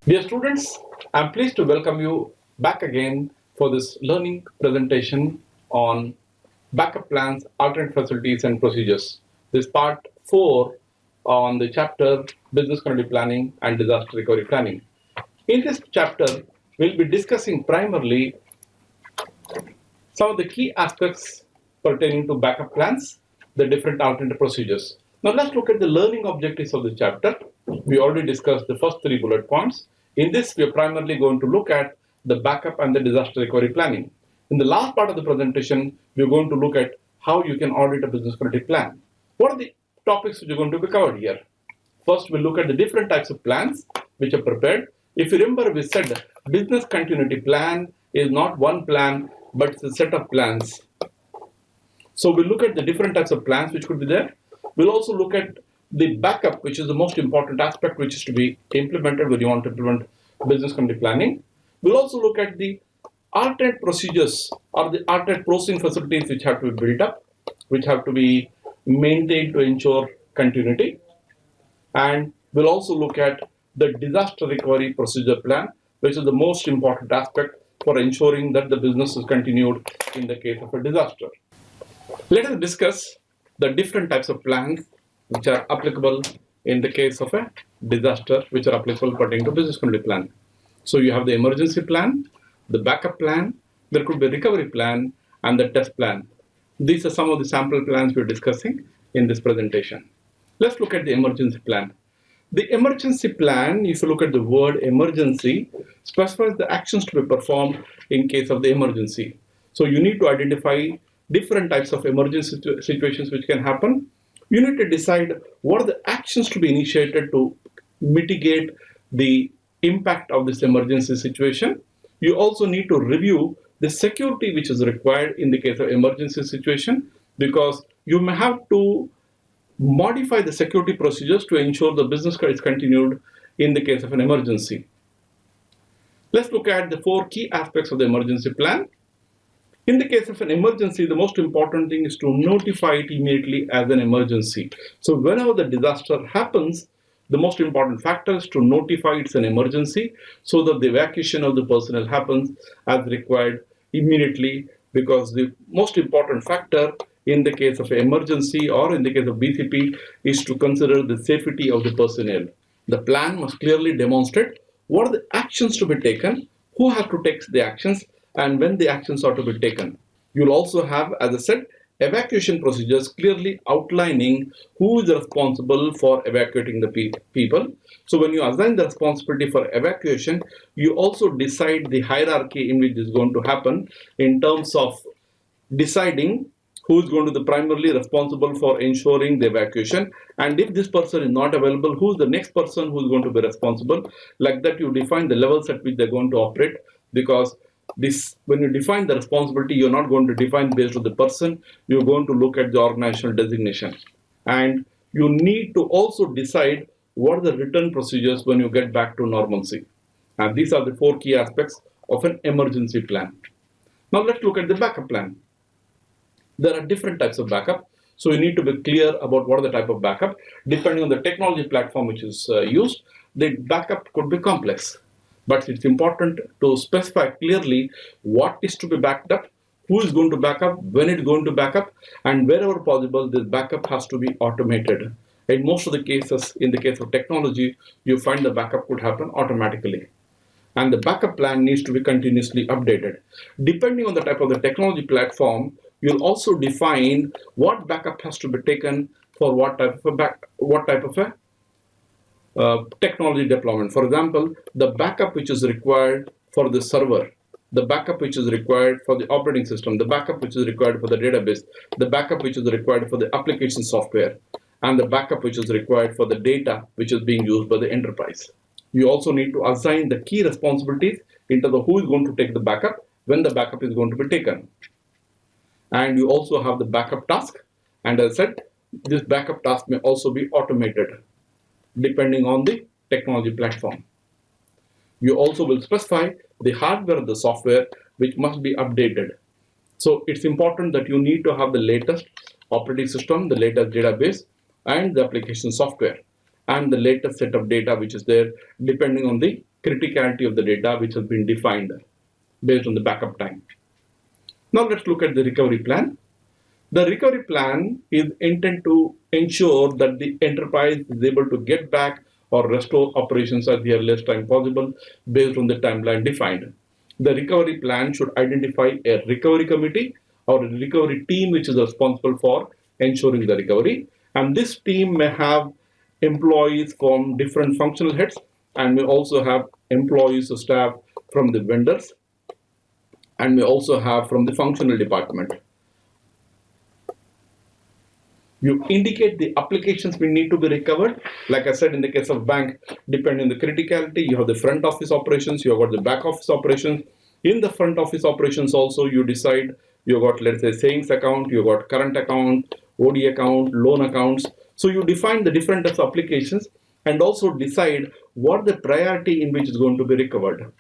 Dear students, I am pleased to welcome you back again for this learning presentation on backup plans, alternate facilities and procedures. This part 4 on the chapter Business Continuity Planning and Disaster Recovery Planning. In this chapter, we'll be discussing primarily some of the key aspects pertaining to backup plans, the different alternate procedures. Now let's look at the learning objectives of the chapter. We already discussed the first 3 bullet points. In this, we are primarily going to look at the backup and the disaster recovery planning. In the last part of the presentation, we are going to look at how you can audit a business continuity plan. What are the topics which are going to be covered here? First, we'll look at the different types of plans which are prepared. If you remember, we said business continuity plan is not one plan, but it's a set of plans. So we'll look at the different types of plans which could be there. We'll also look at the backup, which is the most important aspect which is to be implemented when you want to implement business continuity planning. We'll also look at the alternate procedures or the alternate processing facilities which have to be built up, which have to be maintained to ensure continuity. And we'll also look at the disaster recovery procedure plan, which is the most important aspect for ensuring that the business is continued in the case of a disaster. Let us discuss the different types of plans which are applicable in the case of a disaster, which are applicable pertaining to business continuity plan. So you have the emergency plan, the backup plan, there could be a recovery plan, and the test plan. These are some of the sample plans we're discussing in this presentation. Let's look at the emergency plan. The emergency plan, if you look at the word emergency, specifies the actions to be performed in case of the emergency. So you need to identify different types of emergency situations which can happen. You need to decide what are the actions to be initiated to mitigate the impact of this emergency situation. You also need to review the security which is required in the case of emergency situation, because you may have to modify the security procedures to ensure the business is continued in the case of an emergency. Let's look at the 4 key aspects of the emergency plan. In the case of an emergency, the most important thing is to notify it immediately as an emergency. So whenever the disaster happens, the most important factor is to notify it's an emergency so that the evacuation of the personnel happens as required immediately, because the most important factor in the case of an emergency or in the case of BCP is to consider the safety of the personnel. The plan must clearly demonstrate what are the actions to be taken, who have to take the actions, and when the actions are to be taken. You'll also have, as I said, evacuation procedures clearly outlining who is responsible for evacuating the people. So when you assign the responsibility for evacuation, you also decide the hierarchy in which this is going to happen in terms of deciding who is going to be primarily responsible for ensuring the evacuation, and if this person is not available, who is the next person who is going to be responsible. Like that, you define the levels at which they're going to operate, because when you define the responsibility, you're not going to define based on the person, you're going to look at the organizational designation. And you need to also decide what are the return procedures when you get back to normalcy. And these are the 4 key aspects of an emergency plan. Now let's look at the backup plan. There are different types of backup, so you need to be clear about what are the type of backup. Depending on the technology platform which is used, the backup could be complex. But it's important to specify clearly what is to be backed up, who is going to back up, when it's going to back up, and wherever possible, this backup has to be automated. In most of the cases, in the case of technology, you find the backup could happen automatically. And the backup plan needs to be continuously updated. Depending on the type of the technology platform, you'll also define what backup has to be taken for what type of a technology deployment. For example, the backup which is required for the server, the backup which is required for the operating system, the backup which is required for the database, the backup which is required for the application software, and the backup which is required for the data which is being used by the enterprise. You also need to assign the key responsibilities into the who is going to take the backup, when the backup is going to be taken. And you also have the backup task, and as I said, this backup task may also be automated depending on the technology platform. You also will specify the hardware, the software which must be updated. So it's important that you need to have the latest operating system, the latest database, and the application software, and the latest set of data which is there depending on the criticality of the data which has been defined based on the backup time. Now let's look at the recovery plan. The recovery plan is intended to ensure that the enterprise is able to get back or restore operations at the earliest time possible based on the timeline defined. The recovery plan should identify a recovery committee or a recovery team which is responsible for ensuring the recovery. And this team may have employees from different functional heads and may also have employees or staff from the vendors and may also have from the functional department. You indicate the applications which need to be recovered. Like I said, in the case of bank, depending on the criticality, you have the front office operations, you have got the back office operations. In the front office operations also, you decide, you got, let's say, savings account, you got current account, OD account, loan accounts. So you define the different types of applications and also decide what the priority in which is going to be recovered.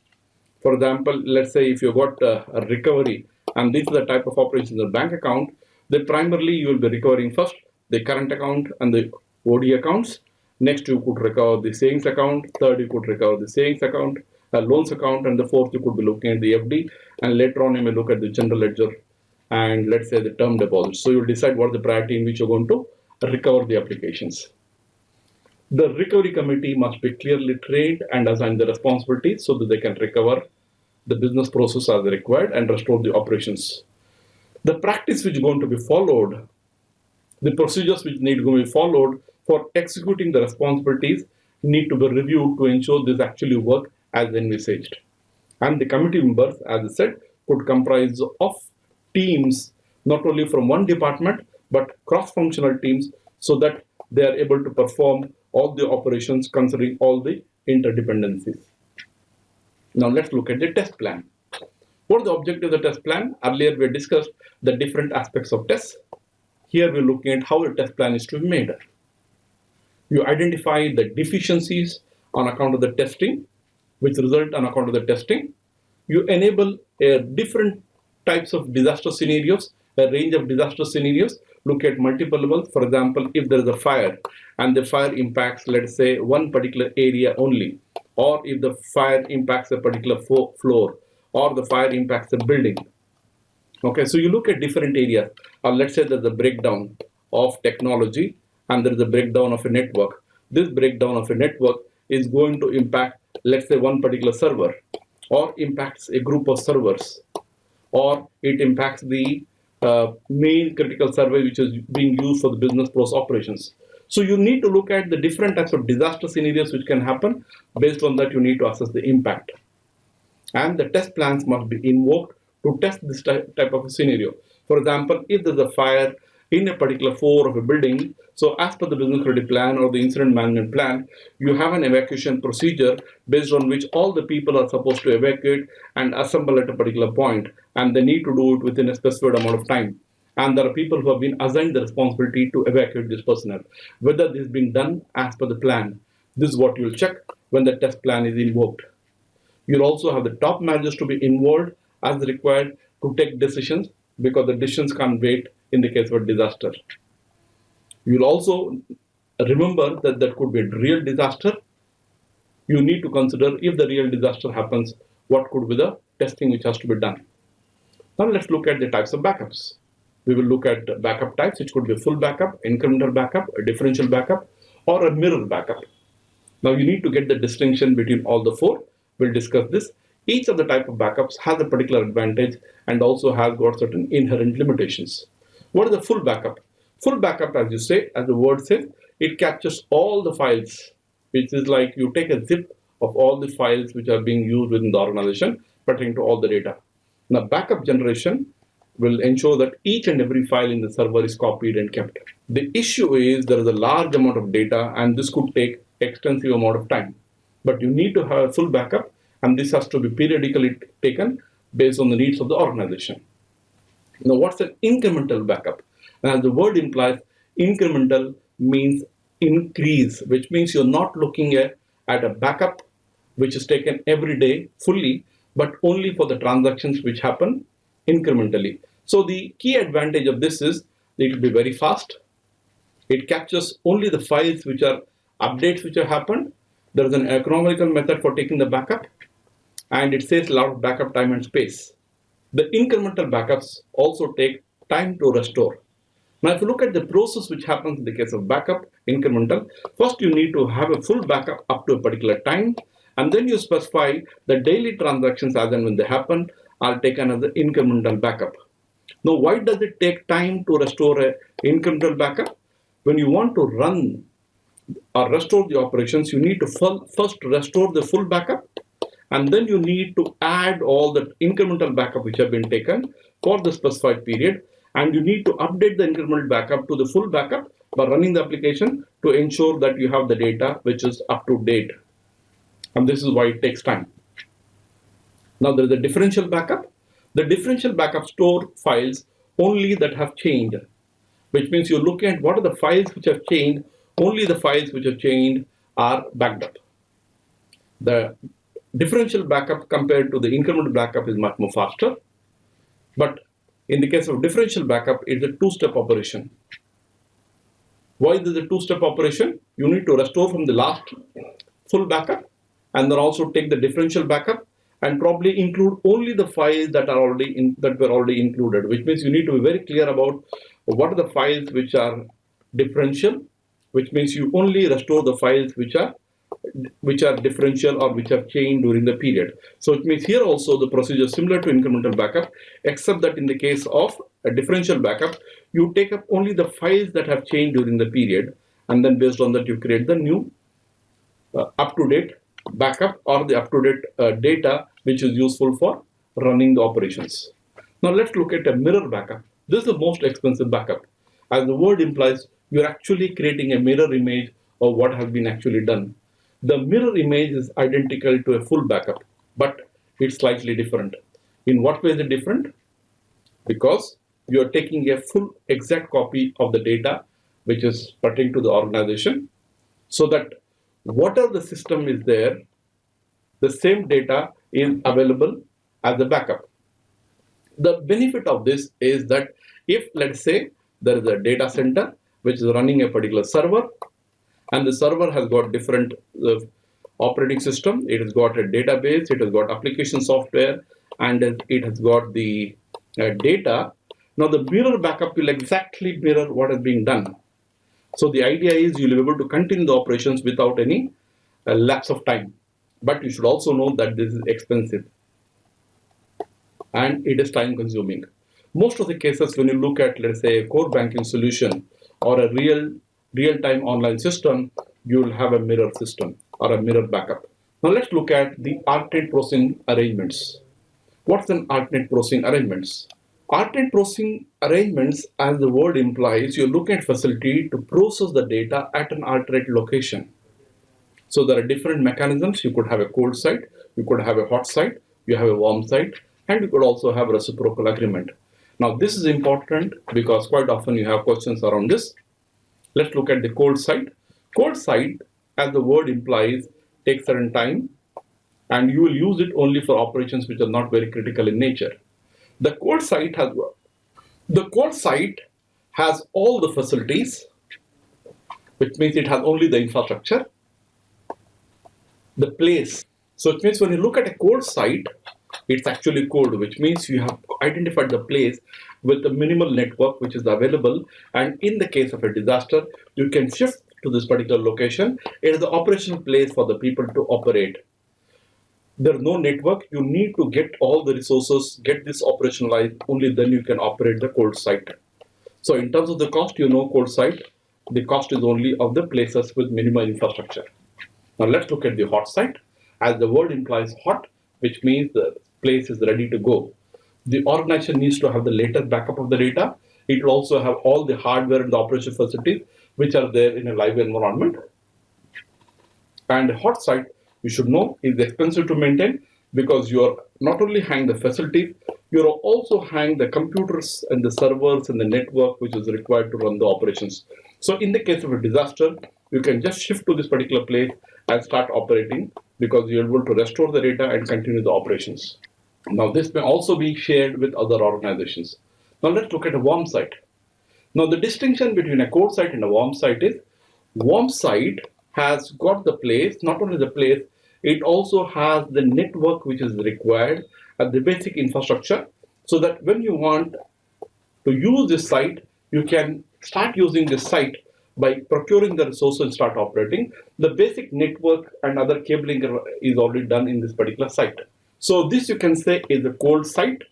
For example, let's say if you got a recovery and this is the type of operations in the bank account, then primarily you will be recovering first the current account and the OD accounts. Next, you could recover the savings account. Third, you could recover the savings account, loans account, and the fourth, you could be looking at the FD. And later on, you may look at the general ledger and let's say the term deposits. So you'll decide what the priority in which you're going to recover the applications. The recovery committee must be clearly trained and assign the responsibilities so that they can recover the business process as required and restore the operations. The practice which is going to be followed, the procedures which need to be followed for executing the responsibilities need to be reviewed to ensure this actually work as envisaged. And the committee members, as I said, could comprise of teams not only from one department but cross-functional teams so that they are able to perform all the operations considering all the interdependencies. Now let's look at the test plan. What are the objectives of the test plan? Earlier we discussed the different aspects of tests. Here we're looking at how the test plan is to be made. You identify the deficiencies on account of the testing, which result on account of the testing. You enable different types of disaster scenarios, a range of disaster scenarios, look at multiple levels. For example, if there is a fire and the fire impacts, let's say, one particular area only, or if the fire impacts a particular floor, or the fire impacts a building. Okay, so you look at different areas, or let's say there's a breakdown of technology and there's a breakdown of a network. This breakdown of a network is going to impact, let's say, one particular server, or impacts a group of servers, or it impacts the main critical server which is being used for the business process operations. So you need to look at the different types of disaster scenarios which can happen. Based on that, you need to assess the impact. And the test plans must be invoked to test this type of a scenario. For example, if there's a fire in a particular floor of a building, so as per the business critical plan or the incident management plan, you have an evacuation procedure based on which all the people are supposed to evacuate and assemble at a particular point, and they need to do it within a specified amount of time. And there are people who have been assigned the responsibility to evacuate this personnel. Whether this is being done as per the plan, this is what you'll check when the test plan is invoked. You'll also have the top managers to be involved as required to take decisions, because the decisions can't wait in the case of a disaster. You'll also remember that there could be a real disaster. You need to consider, if the real disaster happens, what could be the testing which has to be done. Now let's look at the types of backups. We will look at backup types, which could be a full backup, incremental backup, a differential backup, or a mirror backup. Now you need to get the distinction between all the four. We'll discuss this. Each of the type of backups has a particular advantage and also has got certain inherent limitations. What is the full backup? Full backup, as you say, as the word says, it captures all the files, which is like you take a zip of all the files which are being used within the organization pertaining to all the data. Now, backup generation will ensure that each and every file in the server is copied and kept. The issue is there is a large amount of data and this could take extensive amount of time. But you need to have a full backup, and this has to be periodically taken based on the needs of the organization. Now, what's an incremental backup? And as the word implies, incremental means increase, which means you're not looking at a backup which is taken every day fully, but only for the transactions which happen incrementally. So the key advantage of this is it will be very fast. It captures only the files which are updates which have happened, There is an economical method for taking the backup, and it saves a lot of backup time and space. The incremental backups also take time to restore. Now, if you look at the process which happens in the case of backup, incremental, first you need to have a full backup up to a particular time, and then you specify the daily transactions as and when they happen are taken as an incremental backup. Now, why does it take time to restore an incremental backup? When you want to run or restore the operations, you need to first restore the full backup, and then you need to add all the incremental backup which have been taken for the specified period, and you need to update the incremental backup to the full backup by running the application to ensure that you have the data which is up to date. And this is why it takes time. Now there is a differential backup. The differential backup store files only that have changed, which means you're looking at what are the files which have changed. Only the files which have changed are backed up. The differential backup compared to the incremental backup is much more faster, but in the case of differential backup, it's a two-step operation. Why is this a two-step operation? You need to restore from the last full backup, and then also take the differential backup and probably include only the files that are were already included, which means you need to be very clear about what are the files which are differential, which means you only restore the files which are differential or which have changed during the period. So it means here also the procedure is similar to incremental backup, except that in the case of a differential backup, you take up only the files that have changed during the period, and then based on that you create the new up-to-date backup or the up-to-date data which is useful for running the operations. Now let's look at a mirror backup. This is the most expensive backup. As the word implies, you're actually creating a mirror image of what has been actually done. The mirror image is identical to a full backup, but it's slightly different. In what way is it different? Because you're taking a full exact copy of the data which is pertaining to the organization, so that whatever the system is there, the same data is available as a backup. The benefit of this is that if, let's say, there is a data center which is running a particular server, and the server has got different operating system, it has got a database, it has got application software, and it has got the data. Now the mirror backup will exactly mirror what is being done. So the idea is you'll be able to continue the operations without any lapse of time. But you should also know that this is expensive and it is time consuming. Most of the cases when you look at, let's say, a core banking solution or a real-time online system, you will have a mirror system or a mirror backup. Now let's look at the alternate processing arrangements. What's an alternate processing arrangements? Alternate processing arrangements, as the word implies, you're looking at facility to process the data at an alternate location. So there are different mechanisms. You could have a cold site, you could have a hot site, you have a warm site, and you could also have a reciprocal agreement. Now this is important because quite often you have questions around this. Let's look at the cold site. Cold site, as the word implies, takes certain time, and you will use it only for operations which are not very critical in nature. The cold site has all the facilities, which means it has only the infrastructure, the place. So it means when you look at a cold site, it's actually cold, which means you have identified the place with the minimal network which is available, and in the case of a disaster, you can shift to this particular location. It is the operational place for the people to operate. There's no network, you need to get all the resources, get this operationalized, only then you can operate the cold site. So in terms of the cost, you know, cold site, the cost is only of the places with minimal infrastructure. Now let's look at the hot site. As the word implies, hot, which means the place is ready to go. The organization needs to have the latest backup of the data. It will also have all the hardware and the operation facilities which are there in a live environment. And a hot site, you should know, is expensive to maintain because you're not only having the facilities, you're also having the computers and the servers and the network which is required to run the operations. So in the case of a disaster, you can just shift to this particular place and start operating because you're able to restore the data and continue the operations. Now this may also be shared with other organizations. Now let's look at a warm site. Now the distinction between a cold site and a warm site is, warm site has got the place, not only the place, it also has the network which is required at the basic infrastructure, so that when you want to use this site, you can start using this site by procuring the resources and start operating. The basic network and other cabling is already done in this particular site. So this you can say is a cold site.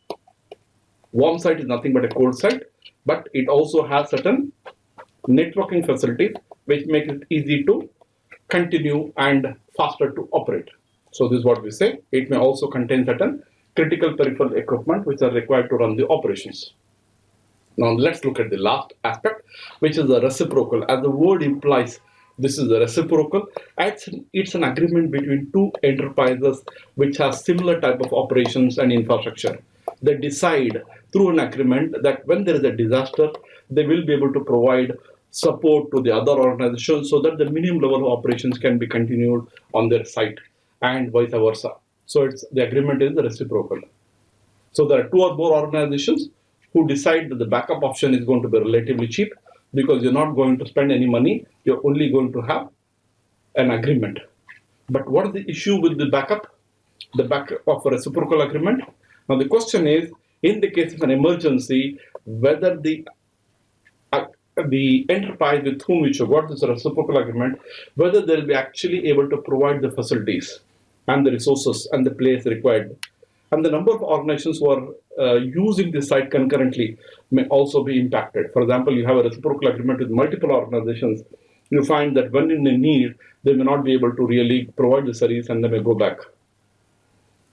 Warm site is nothing but a cold site, but it also has certain networking facilities which make it easy to continue and faster to operate. So this is what we say. It may also contain certain critical peripheral equipment which are required to run the operations. Now let's look at the last aspect, which is the reciprocal. As the word implies, this is the reciprocal. It's an agreement between two enterprises which have similar type of operations and infrastructure. They decide through an agreement that when there is a disaster, they will be able to provide support to the other organizations so that the minimum level of operations can be continued on their site and vice versa. So the agreement is the reciprocal. So there are two or more organizations who decide that the backup option is going to be relatively cheap because you're not going to spend any money, you're only going to have an agreement. But what is the issue with the backup? The backup of a reciprocal agreement? Now the question is, in the case of an emergency, whether the enterprise with whom you got this reciprocal agreement, whether they'll be actually able to provide the facilities and the resources and the place required. And the number of organizations who are using this site concurrently may also be impacted. For example, you have a reciprocal agreement with multiple organizations. You find that when in need, they may not be able to really provide the service and they may go back.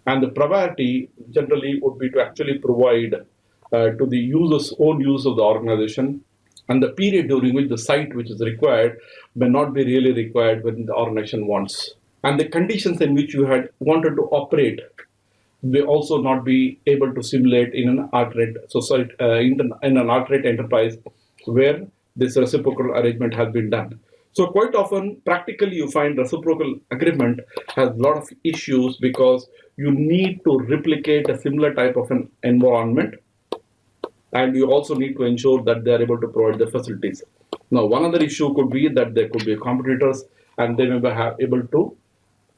And the priority generally would be to actually provide to the user's own use of the organization, and the period during which the site which is required may not be really required when the organization wants. And the conditions in which you had wanted to operate may also not be able to simulate in an alternate society, in an alternate enterprise where this reciprocal arrangement has been done. So quite often, practically, you find reciprocal agreement has a lot of issues because you need to replicate a similar type of an environment, and you also need to ensure that they are able to provide the facilities. Now, one other issue could be that there could be competitors and they may be able to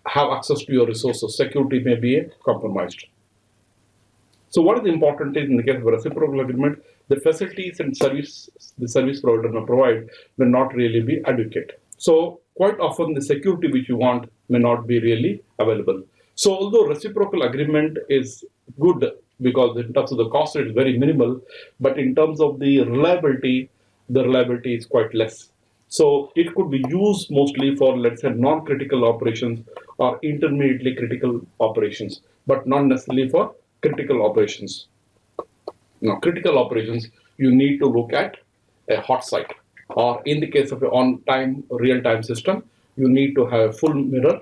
have access to your resources. Security may be compromised. So what is important is in the case of a reciprocal agreement, the facilities and the service provider may provide may not really be adequate. So quite often the security which you want may not be really available. So although reciprocal agreement is good because in terms of the cost it is very minimal, but in terms of the reliability is quite less. So it could be used mostly for, let's say, non-critical operations or intermediately critical operations, but not necessarily for critical operations. Now, critical operations, you need to look at a hot site, or in the case of an on-time, real-time system, you need to have a full mirror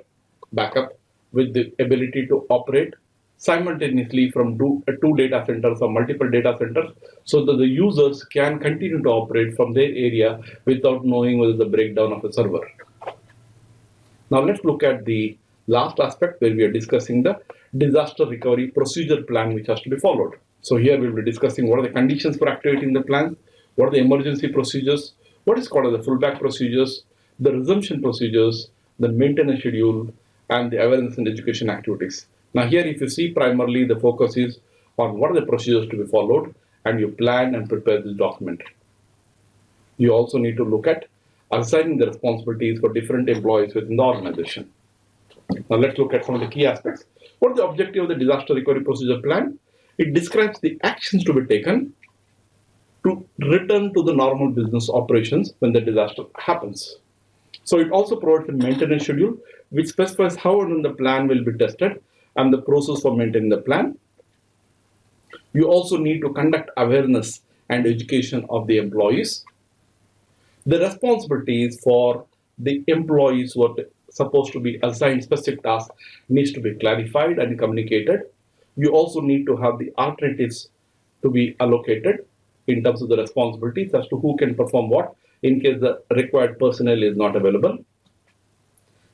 backup with the ability to operate simultaneously from two data centers or multiple data centers, so that the users can continue to operate from their area without knowing whether the breakdown of a server. Now let's look at the last aspect where we are discussing the disaster recovery procedure plan which has to be followed. So here we will be discussing what are the conditions for activating the plan, what are the emergency procedures, what is called as the fallback procedures, the resumption procedures, the maintenance schedule, and the awareness and education activities. Now here if you see, primarily the focus is on what are the procedures to be followed, and you plan and prepare this document. You also need to look at assigning the responsibilities for different employees within the organization. Now let's look at some of the key aspects. What is the objective of the disaster recovery procedure plan? It describes the actions to be taken to return to the normal business operations when the disaster happens. So it also provides a maintenance schedule which specifies how and when the plan will be tested and the process for maintaining the plan. You also need to conduct awareness and education of the employees. The responsibilities for the employees who are supposed to be assigned specific tasks needs to be clarified and communicated. You also need to have the alternatives to be allocated in terms of the responsibilities as to who can perform what in case the required personnel is not available.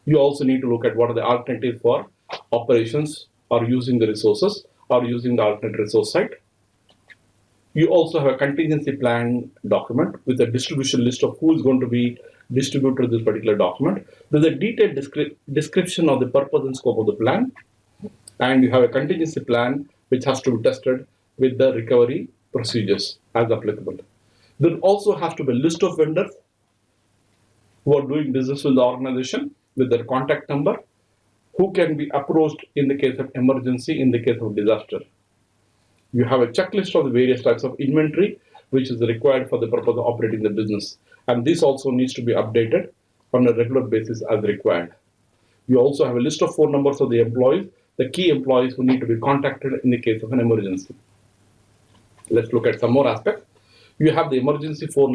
You also need to look at what are the alternatives for operations or using the resources or using the alternate resource site. You also have a contingency plan document with a distribution list of who is going to be distributed to this particular document. There's a detailed description of the purpose and scope of the plan, and you have a contingency plan which has to be tested with the recovery procedures as applicable. There also has to be a list of vendors who are doing business with the organization with their contact number, who can be approached in the case of emergency, in the case of disaster. You have a checklist of the various types of inventory which is required for the purpose of operating the business, and this also needs to be updated on a regular basis as required. You also have a list of phone numbers of the employees, the key employees who need to be contacted in the case of an emergency. Let's look at some more aspects. You have the emergency phone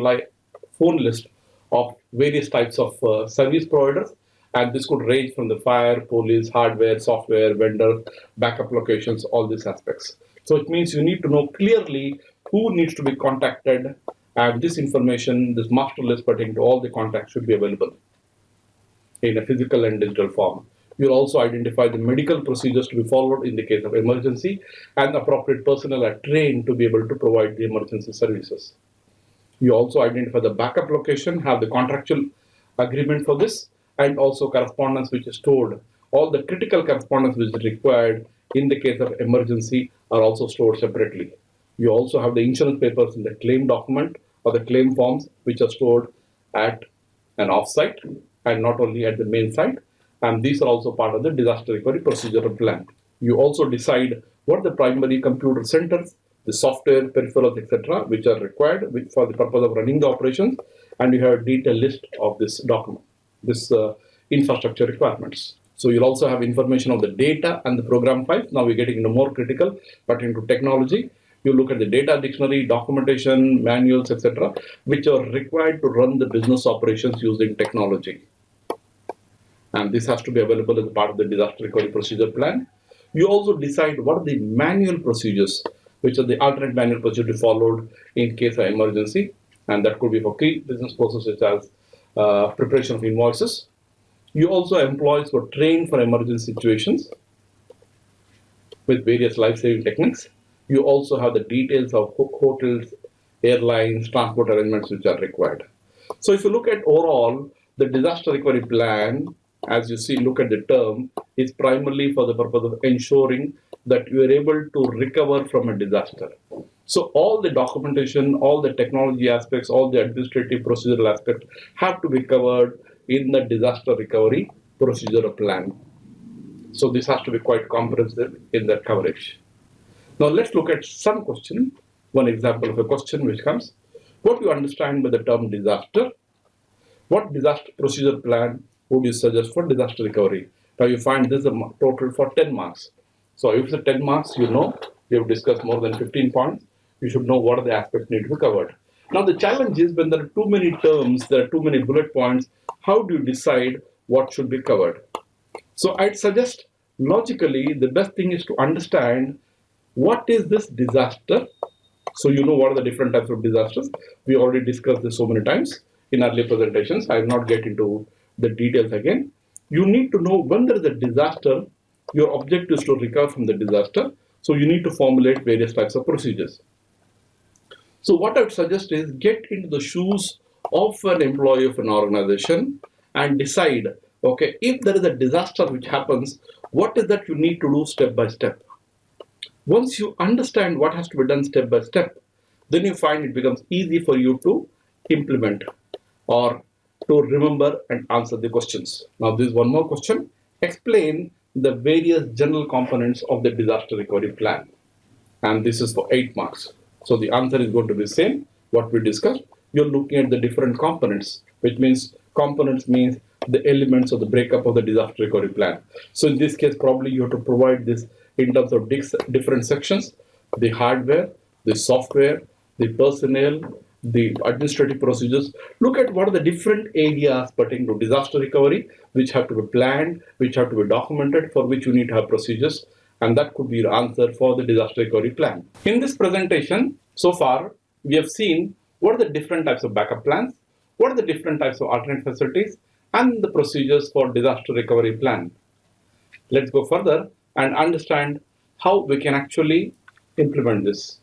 list of various types of service providers, and this could range from the fire, police, hardware, software, vendors, backup locations, all these aspects. So it means you need to know clearly who needs to be contacted, and this information, this master list pertaining to all the contacts should be available in a physical and digital form. You'll also identify the medical procedures to be followed in the case of emergency, and appropriate personnel are trained to be able to provide the emergency services. You also identify the backup location, have the contractual agreement for this, and also correspondence which is stored. All the critical correspondence which is required in the case of emergency are also stored separately. You also have the insurance papers in the claim document or the claim forms which are stored at an offsite and not only at the main site. And these are also part of the disaster recovery procedural plan. You also decide what the primary computer centers, the software, peripherals, etc., which are required for the purpose of running the operations, and you have a detailed list of this document, this infrastructure requirements. So you'll also have information of the data and the program files. Now we're getting into more critical, but into technology. You look at the data dictionary, documentation, manuals, etc., which are required to run the business operations using technology. And this has to be available as part of the disaster recovery procedure plan. You also decide what are the manual procedures, which are the alternate manual procedures followed in case of emergency, and that could be for key business processes such as preparation of invoices. You also have employees who are trained for emergency situations with various life-saving techniques. You also have the details of hotels, airlines, transport arrangements which are required. So if you look at overall, the disaster recovery plan, as you see, look at the term, is primarily for the purpose of ensuring that you are able to recover from a disaster. So all the documentation, all the technology aspects, all the administrative procedural aspects have to be covered in the disaster recovery procedural plan. So this has to be quite comprehensive in that coverage. Now let's look at some question, one example of a question which comes. What do you understand by the term disaster? What disaster procedure plan would you suggest for disaster recovery? Now you find this is a total for 10 marks. So if it's 10 marks, you know, we have discussed more than 15 points. You should know what are the aspects need to be covered. Now the challenge is when there are too many terms, there are too many bullet points, how do you decide what should be covered? So I'd suggest logically the best thing is to understand what is this disaster. So you know what are the different types of disasters. We already discussed this so many times in earlier presentations. I will not get into the details again. You need to know when there is a disaster, your objective is to recover from the disaster. So you need to formulate various types of procedures. So what I would suggest is get into the shoes of an employee of an organization and decide, okay, if there is a disaster which happens, what is that you need to do step by step? Once you understand what has to be done step by step, then you find it becomes easy for you to implement or to remember and answer the questions. Now this is one more question. Explain the various general components of the disaster recovery plan. And this is for 8 marks. So the answer is going to be the same, what we discussed. You're looking at the different components, which means components means the elements of the breakup of the disaster recovery plan. So in this case, probably you have to provide this in terms of different sections, the hardware, the software, the personnel, the administrative procedures. Look at what are the different areas pertaining to disaster recovery, which have to be planned, which have to be documented, for which you need to have procedures. And that could be your answer for the disaster recovery plan. In this presentation, so far, we have seen what are the different types of backup plans, what are the different types of alternate facilities, and the procedures for disaster recovery plan. Let's go further and understand how we can actually implement this.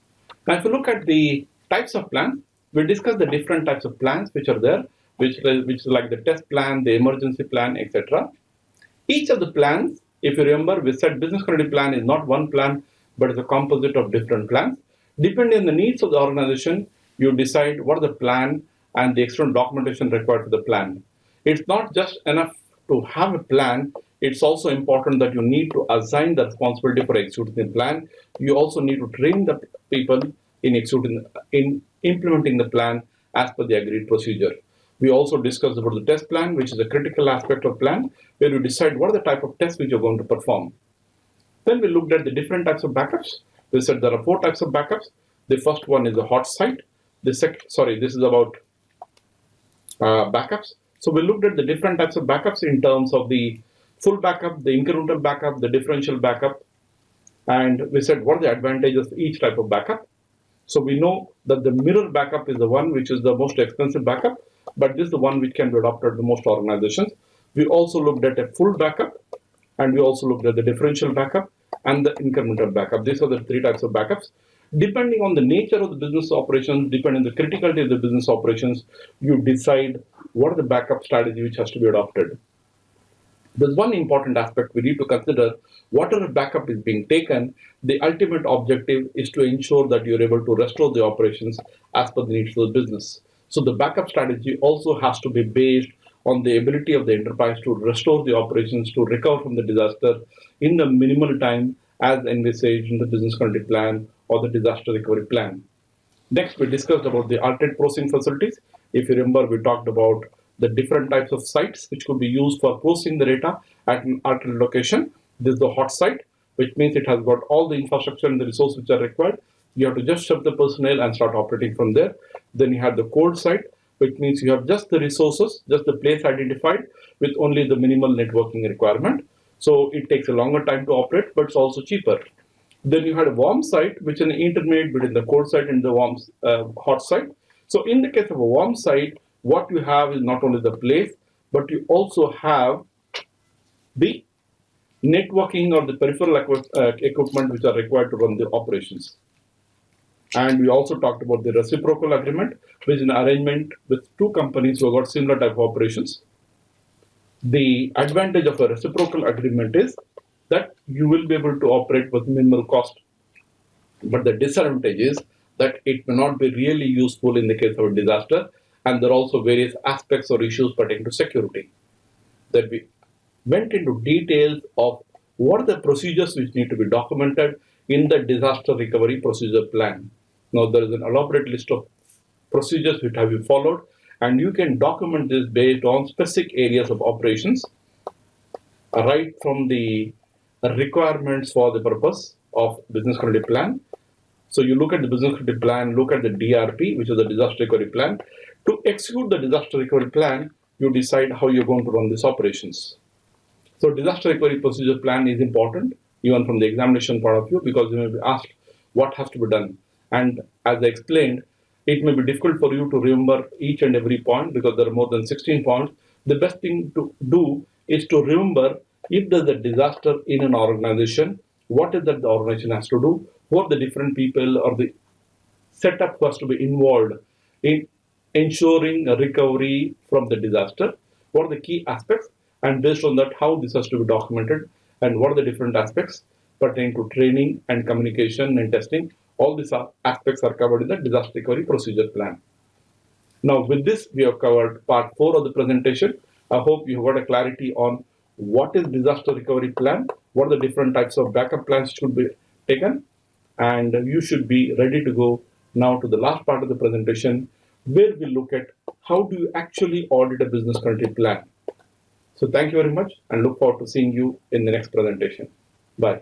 Now, if you look at the types of plans, we discussed the different types of plans which are there. which is like the test plan, the emergency plan, etc. Each of the plans, if you remember, we said business continuity plan is not one plan, but it's a composite of different plans. Depending on the needs of the organization, you decide what the plan and the external documentation required for the plan. It's not just enough to have a plan, it's also important that you need to assign the responsibility for executing the plan. You also need to train the people in implementing the plan as per the agreed procedure. We also discussed about the test plan, which is a critical aspect of plan, where you decide what are the type of tests which you're going to perform. Then we looked at the different types of backups. We said there are 4 types of backups. The first one is the hot site. This is about backups. So we looked at the different types of backups in terms of the full backup, the incremental backup, the differential backup, and we said what are the advantages of each type of backup. So we know that the mirror backup is the one which is the most expensive backup, but this is the one which can be adopted by most organizations. We also looked at a full backup, and we also looked at the differential backup and the incremental backup. These are the 3 types of backups. Depending on the nature of the business operations, depending on the criticality of the business operations, you decide what are the backup strategy which has to be adopted. There's one important aspect we need to consider. Whatever backup is being taken, the ultimate objective is to ensure that you're able to restore the operations as per the needs of the business. So the backup strategy also has to be based on the ability of the enterprise to restore the operations, to recover from the disaster in the minimal time as envisaged in the business continuity plan or the disaster recovery plan. Next, we discussed about the alternate processing facilities. If you remember, we talked about the different types of sites which could be used for processing the data at an alternate location. This is the hot site, which means it has got all the infrastructure and the resources which are required. You have to just shove the personnel and start operating from there. Then you have the cold site, which means you have just the resources, just the place identified with only the minimal networking requirement. So it takes a longer time to operate, but it's also cheaper. Then you had a warm site, which is an intermediate between the cold site and the hot site. So in the case of a warm site, what you have is not only the place, but you also have the networking or the peripheral equipment which are required to run the operations. And we also talked about the reciprocal agreement, which is an arrangement with 2 companies who have got similar type of operations. The advantage of a reciprocal agreement is that you will be able to operate with minimal cost. But the disadvantage is that it may not be really useful in the case of a disaster, and there are also various aspects or issues pertaining to security. That we went into details of what are the procedures which need to be documented in the disaster recovery procedure plan. Now there is an elaborate list of procedures which have been followed, and you can document this based on specific areas of operations, right from the requirements for the purpose of business continuity plan. So you look at the business continuity plan, look at the DRP, which is the disaster recovery plan. To execute the disaster recovery plan, you decide how you're going to run these operations. So disaster recovery procedure plan is important, even from the examination point of view, because you may be asked what has to be done. And as I explained, it may be difficult for you to remember each and every point because there are more than 16 points. The best thing to do is to remember if there's a disaster in an organization, what is that the organization has to do, who are the different people or the setup who has to be involved in ensuring a recovery from the disaster, what are the key aspects, and based on that, how this has to be documented, and what are the different aspects pertaining to training and communication and testing. All these aspects are covered in the disaster recovery procedure plan. Now, with this, we have covered part 4 of the presentation. I hope you have got a clarity on what is disaster recovery plan, what are the different types of backup plans should be taken, and you should be ready to go now to the last part of the presentation, where we look at how do you actually audit a business continuity plan. So thank you very much, and look forward to seeing you in the next presentation. Bye.